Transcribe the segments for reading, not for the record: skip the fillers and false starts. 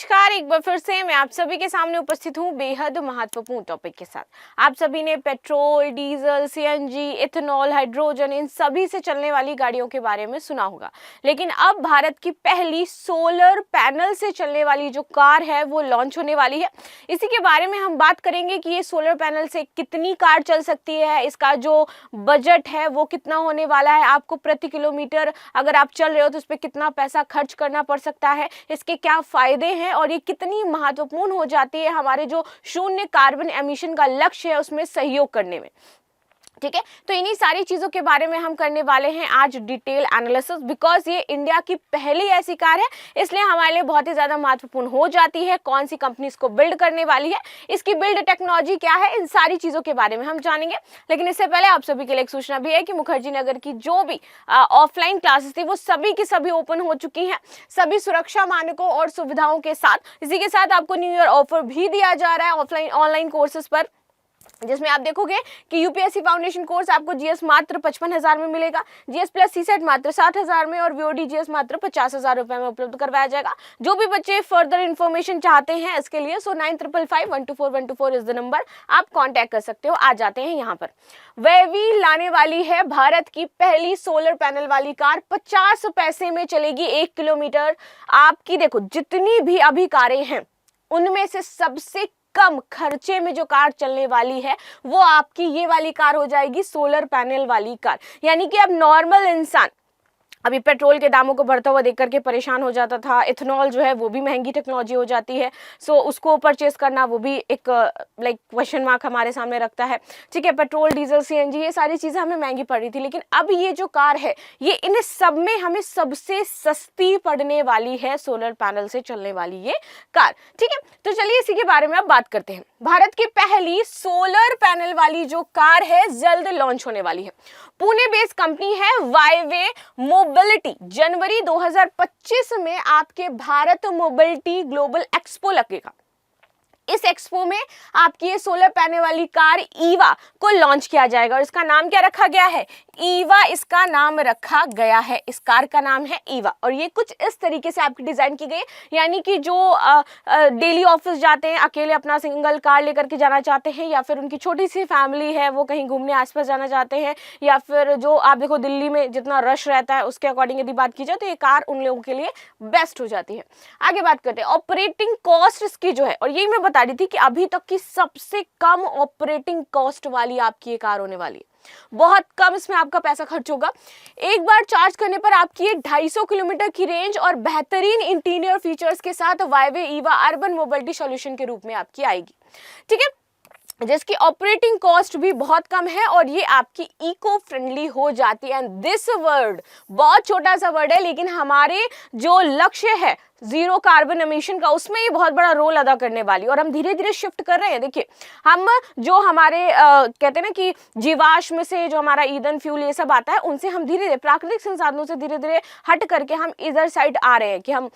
नमस्कार, एक बार फिर से मैं आप सभी के सामने उपस्थित हूँ बेहद महत्वपूर्ण टॉपिक के साथ। आप सभी ने petrol, diesel, CNG, ethanol, hydrogen in सभी से चलने वाली गाड़ियों के बारे में सुना होगा, लेकिन अब भारत की पहली सोलर पैनल से चलने वाली जो कार है वो लॉन्च होने वाली है। इसी के बारे में हम बात करेंगे कि ये सोलर पैनल से कितनी कार चल सकती है, इसका जो बजट है वो कितना होने वाला है, आपको प्रति किलोमीटर अगर आप चल रहे हो तो उस पर कितना पैसा खर्च करना पड़ सकता है, इसके क्या फायदे हैं और ये कितनी महत्वपूर्ण हो जाती है हमारे जो शून्य कार्बन एमिशन का लक्ष्य है उसमें सहयोग करने में। ठीक है, तो इन्हीं सारी चीजों के बारे में हम करने वाले हैं आज डिटेल एनालिसिस, बिकॉज ये इंडिया की पहली ऐसी कार है, इसलिए हमारे लिए बहुत ही ज्यादा महत्वपूर्ण हो जाती है। कौन सी कंपनी इसको बिल्ड करने वाली है, इसकी बिल्ड टेक्नोलॉजी क्या है, इन सारी चीजों के बारे में हम जानेंगे। लेकिन इससे पहले आप सभी के लिए एक सूचना भी है कि मुखर्जी नगर की जो भी ऑफलाइन क्लासेस थी वो सभी की सभी ओपन हो चुकी हैं, सभी सुरक्षा मानकों और सुविधाओं के साथ। इसी के साथ आपको न्यू ईयर ऑफर भी दिया जा रहा है ऑफलाइन ऑनलाइन कोर्सेज पर, जिसमें आप देखोगे कि यूपीएससी फाउंडेशन कोर्स आपको जीएस मात्र 55,000 में मिलेगा, जीएस प्लस सीसेट मात्र 60,000 में और वीओडी जीएस मात्र 50,000 रुपए में उपलब्ध करवाया जाएगा। जो भी बच्चे फर्दर इन्फॉर्मेशन चाहते हैं इसके लिए 9555124124 इज द नंबर, आप कांटेक्ट कर सकते हो। आ जाते हैं यहाँ पर। वेवी लाने वाली है भारत की पहली सोलर पैनल वाली कार, 50 पैसे में चलेगी 1 किलोमीटर। आपकी देखो जितनी भी अभी कारें हैं उनमें से सबसे कम खर्चे में जो कार चलने वाली है वो आपकी ये वाली कार हो जाएगी, सोलर पैनल वाली कार। यानी कि अब नॉर्मल इंसान अभी पेट्रोल के दामों को बढ़ता हुआ देख करके परेशान हो जाता था, इथेनॉल जो है वो भी महंगी टेक्नोलॉजी हो जाती है, सो उसको परचेस करना वो भी एक लाइक क्वेश्चन मार्क हमारे सामने रखता है। ठीक है, पेट्रोल, डीजल, सीएनजी ये सारी चीज़ें हमें महंगी पड़ रही थी, लेकिन अब ये जो कार है ये इन सब में हमें सबसे सस्ती पड़ने वाली है, सोलर पैनल से चलने वाली ये कार। ठीक है, तो चलिए इसी के बारे में अब बात करते हैं। भारत की पहली सोलर पैनल वाली जो कार है जल्द लॉन्च होने वाली है। पुणे बेस्ड कंपनी है वाईवे मोबिलिटी। जनवरी 2025 में आपके भारत मोबिलिटी ग्लोबल एक्सपो लगेगा। इस एक्सपो में आपकी ये सोलर पैनल वाली कार ईवा को लॉन्च किया जाएगा और इसका नाम क्या रखा गया है, ईवा इसका नाम रखा गया है। इस कार का नाम है ईवा और ये कुछ इस तरीके से आपकी डिजाइन की गई, यानी कि जो डेली ऑफिस जाते हैं, अकेले अपना सिंगल कार लेकर के जाना चाहते हैं, या फिर उनकी छोटी सी फैमिली है वो कहीं घूमने आसपास जाना चाहते हैं, या फिर जो आप देखो दिल्ली में जितना रश रहता है उसके अकॉर्डिंग यदि बात की जाए तो ये कार उन लोगों के लिए बेस्ट हो जाती है। आगे बात करते हैं ऑपरेटिंग कॉस्ट इसकी जो है, और यही मैं बता रही थी कि अभी तक की सबसे कम ऑपरेटिंग कॉस्ट वाली आपकी ये कार होने वाली है। बहुत कम इसमें आपका पैसा खर्च होगा। एक बार चार्ज करने पर आपकी ये 250 किलोमीटर की रेंज और बेहतरीन इंटीरियर फीचर्स के साथ वाईवे ईवा अर्बन मोबिलिटी सॉल्यूशन के रूप में आपकी आएगी। ठीक है, जिसकी ऑपरेटिंग कॉस्ट भी बहुत कम है और ये आपकी इको फ्रेंडली हो जाती है। एंड दिस वर्ड बहुत छोटा सा वर्ड है, लेकिन हमारे जो लक्ष्य है जीरो कार्बन एमिशन का उसमें ये बहुत बड़ा रोल अदा करने वाली, और हम धीरे धीरे शिफ्ट कर रहे हैं। देखिए हम जो हमारे कहते हैं ना कि जीवाश्म से जो हमारा ईंधन फ्यूल ये सब आता है उनसे हम धीरे धीरे प्राकृतिक संसाधनों से धीरे धीरे हट करके हम इधर साइड आ रहे हैं कि हम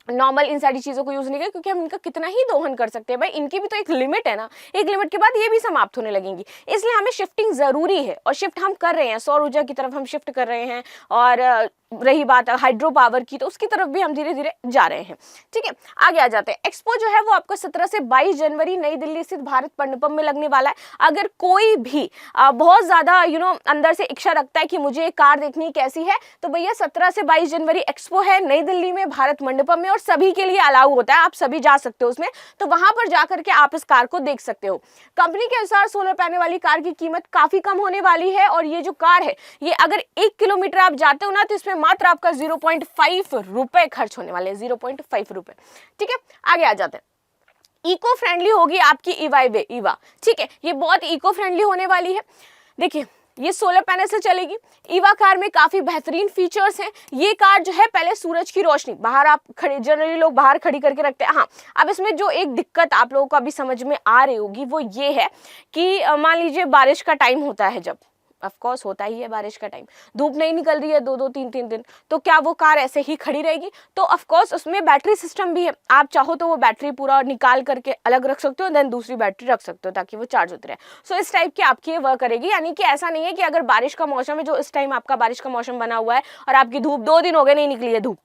नॉर्मल इन सारी चीज़ों को यूज़ नहीं करें, क्योंकि हम इनका कितना ही दोहन कर सकते हैं। भाई इनकी भी तो एक लिमिट है ना, एक लिमिट के बाद ये भी समाप्त होने लगेंगी, इसलिए हमें शिफ्टिंग ज़रूरी है और शिफ्ट हम कर रहे हैं। सौर ऊर्जा की तरफ हम शिफ्ट कर रहे हैं, और रही बात हाइड्रो पावर की तो उसकी तरफ भी हम धीरे धीरे जा रहे हैं। ठीक है, आगे आ जाते हैं। एक्सपो जो है वो आपको 17 से 22 जनवरी नई दिल्ली स्थित भारत मंडपम में लगने वाला है। अगर कोई भी बहुत ज़्यादा अंदर से इच्छा रखता है कि मुझे एक कार देखनी कैसी है, तो भैया 17 से 22 जनवरी एक्सपो है नई दिल्ली में भारत मंडपम में, और सभी के लिए अलाउ होता है, आप सभी जा सकते हो उसमें, तो वहां पर जाकर के आप इस कार को देख सकते हो। कंपनी के अनुसार सोलर पैनल वाली कार की कीमत काफी कम होने वाली है, और ये जो कार है ये अगर 1 किलोमीटर आप जाते हो ना तो इसमें मात्र आपका 0.5 रुपए खर्च होने वाले हैं, 0.5 रुपए। ठीक है, आगे आ जाते हैं। इको फ्रेंडली होगी आपकी ईवा। ठीक है, ये बहुत इको फ्रेंडली होने वाली है। देखिए ये सोलर पैनल से चलेगी। ईवा कार में काफी बेहतरीन फीचर्स हैं। ये कार जो है पहले सूरज की रोशनी बाहर आप खड़े, जनरली लोग बाहर खड़ी करके रखते हैं। हाँ, अब इसमें जो एक दिक्कत आप लोगों को अभी समझ में आ रही होगी वो ये है कि मान लीजिए बारिश का टाइम होता है, जब ऑफ कोर्स होता ही है बारिश का टाइम, धूप नहीं निकल रही है 2-2 3-3 दिन, तो क्या वो कार ऐसे ही खड़ी रहेगी? तो ऑफ कोर्स उसमें बैटरी सिस्टम भी है, आप चाहो तो वो बैटरी पूरा निकाल करके अलग रख सकते हो, देन दूसरी बैटरी रख सकते हो ताकि वो चार्ज होती रहे। सो इस टाइप की आपकी ये वर्क करेगी, यानी कि ऐसा नहीं है कि अगर बारिश का मौसम है, जो इस टाइम आपका बारिश का मौसम बना हुआ है और आपकी धूप 2 दिन हो गए नहीं निकली है धूप,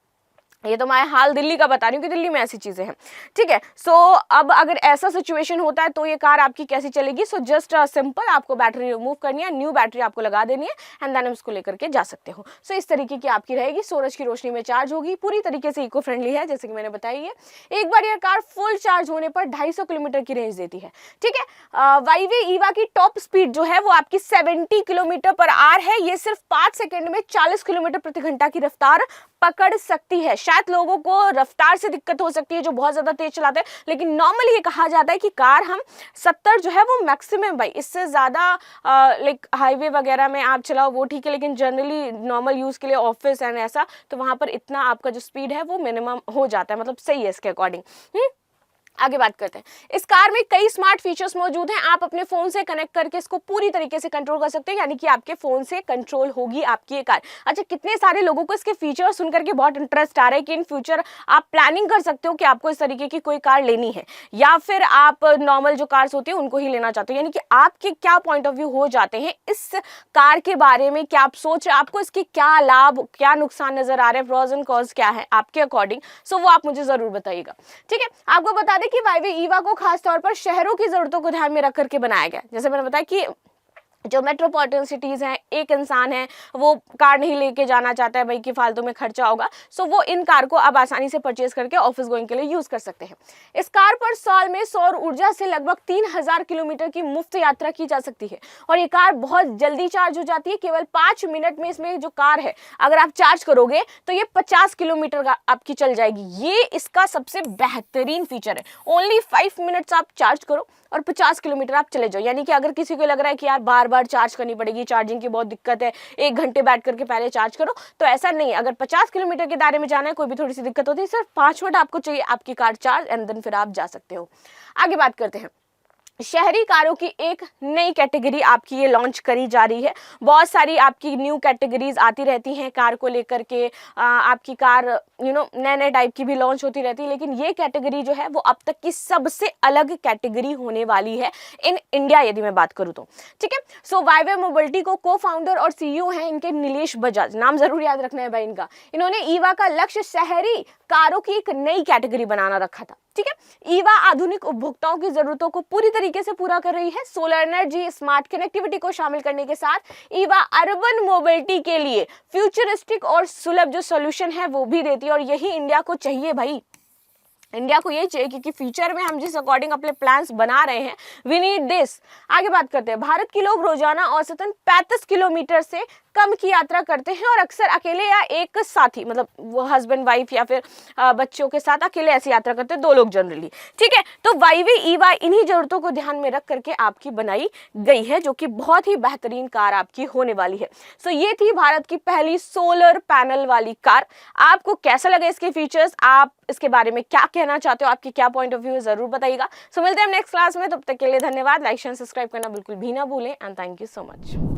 ये तो मैं हाल दिल्ली का बता रही हूँ कि दिल्ली में ऐसी चीज़ें हैं, ठीक है। सो अब अगर ऐसा सिचुएशन होता है तो ये कार आपकी कैसी चलेगी? सो जस्ट सिंपल, आपको बैटरी रिमूव करनी है, न्यू बैटरी आपको लगा देनी है एंड देन इसको लेकर के जा सकते हो। सो इस तरीके की आपकी रहेगी, सूरज की रोशनी में चार्ज होगी, पूरी तरीके से इको फ्रेंडली है जैसे कि मैंने बताई है। एक बार ये कार फुल चार्ज होने पर 250 किलोमीटर की रेंज देती है, ठीक है। वाईवे ईवा की टॉप स्पीड जो है वो आपकी 70 किलोमीटर पर आवर है। ये सिर्फ 5 सेकेंड में 40 किलोमीटर प्रति घंटा की रफ्तार पकड़ सकती है। शायद लोगों को रफ्तार से दिक्कत हो सकती है जो बहुत ज्यादा तेज चलाते हैं, लेकिन नॉर्मली ये कहा जाता है कि कार हम 70 जो है वो मैक्सिमम, भाई इससे ज्यादा लाइक हाईवे वगैरह में आप चलाओ वो ठीक है, लेकिन जनरली नॉर्मल यूज के लिए ऑफिस एंड ऐसा, तो वहां पर इतना आपका जो स्पीड है वो मिनिमम हो जाता है, मतलब सही है इसके अकॉर्डिंग। आगे बात करते हैं। इस कार में कई स्मार्ट फीचर्स मौजूद हैं। आप अपने फोन से कनेक्ट करके इसको पूरी तरीके से कंट्रोल कर सकते हैं, यानी कि आपके फोन से कंट्रोल होगी आपकी ये कार। अच्छा, कितने सारे लोगों को इसके फीचर्स सुनकर के बहुत इंटरेस्ट आ रहा है कि इन फ्यूचर आप प्लानिंग कर सकते हो कि आपको इस तरीके की कोई कार लेनी है, या फिर आप नॉर्मल जो कार्स होती है उनको ही लेना चाहते हो, यानी कि आपके क्या पॉइंट ऑफ व्यू हो जाते हैं इस कार के बारे में, क्या आप सोच रहे हैं, आपको इसके क्या लाभ क्या नुकसान नजर आ रहे हैं, प्रोज एंड कॉन्स क्या है आपके अकॉर्डिंग। सो वो आप मुझे जरूर बताइएगा, ठीक है। आपको बता दें कि वाईवे ईवा को खास तौर पर शहरों की जरूरतों को ध्यान में रख करके बनाया गया। जैसे मैंने बताया कि जो मेट्रोपॉलिटन सिटीज हैं, एक इंसान है वो कार नहीं लेके जाना चाहता है भाई कि फालतू में खर्चा होगा, सो वो इन कार को अब आसानी से परचेज करके ऑफिस गोइंग के लिए यूज कर सकते हैं। इस कार पर साल में सौर ऊर्जा से लगभग 3000 किलोमीटर की मुफ्त यात्रा की जा सकती है और ये कार बहुत जल्दी चार्ज हो जाती है। केवल 5 मिनट में इसमें जो कार है अगर आप चार्ज करोगे तो ये 50 किलोमीटर का आपकी चल जाएगी। ये इसका सबसे बेहतरीन फीचर है। ओनली 5 मिनट्स आप चार्ज करो और 50 किलोमीटर आप चले जाओ। यानी कि अगर किसी को लग रहा है कि यार बार बार चार्ज करनी पड़ेगी, चार्जिंग की बहुत दिक्कत है, 1 घंटे बैठ करके पहले चार्ज करो, तो ऐसा नहीं। अगर 50 किलोमीटर के दायरे में जाना है, कोई भी थोड़ी सी दिक्कत होती है, सिर्फ 5 मिनट आपको चाहिए, आपकी कार चार्ज एंड देन फिर आप जा सकते हो। आगे बात करते हैं। शहरी कारों की एक नई कैटेगरी आपकी ये लॉन्च करी जा रही है। बहुत सारी आपकी न्यू कैटेगरीज आती रहती हैं कार को लेकर के, आपकी कार नए नए टाइप की भी लॉन्च होती रहती है, लेकिन ये कैटेगरी जो है वो अब तक की सबसे अलग कैटेगरी होने वाली है इन इंडिया, यदि मैं बात करूं तो, ठीक है। सो वाईवे मोबिलिटी को को फाउंडर और सीईओ हैं इनके नीलेश बजाज, नाम जरूर याद रखना है भाई इनका। इन्होंने ईवा का लक्ष्य शहरी कारों की एक नई कैटेगरी बनाना रखा था, ठीक है। ईवा आधुनिक उपभोक्ताओं की जरूरतों को पूरी तरीके से पूरा कर रही है। सोलर एनर्जी, स्मार्ट कनेक्टिविटी को शामिल करने के साथ ईवा अर्बन मोबिलिटी के लिए फ्यूचरिस्टिक और सुलभ जो सॉल्यूशन है वो भी देती है, और यही इंडिया को चाहिए भाई। इंडिया को यही चाहिए क्योंकि फ्यूचर में हम जिस अकॉर्डिंग अपने प्लान्स बना रहे हैं, वी नीड दिस। आगे बात करते हैं। भारत के लोग रोजाना औसतन 35 किलोमीटर से कम की यात्रा करते हैं और अक्सर अकेले या एक साथी, मतलब वो हस्बैंड वाइफ या फिर बच्चों के साथ अकेले ऐसी यात्रा करते हैं, 2 लोग जनरली, ठीक है। तो वाईवे ईवा इन्हीं जरूरतों को ध्यान में रख करके आपकी बनाई गई है, जो कि बहुत ही बेहतरीन कार आपकी होने वाली है। सो ये थी भारत की पहली सोलर पैनल वाली कार। आपको कैसा लगा इसके फीचर्स, आप इसके बारे में क्या कहना चाहते हो, आपकी क्या पॉइंट ऑफ व्यू है, जरूर बताइएगा। सो मिलते हैं नेक्स्ट क्लास में, तब तक के लिए धन्यवाद। लाइक शेयर सब्सक्राइब करना बिल्कुल भी ना भूलें and thank you so much.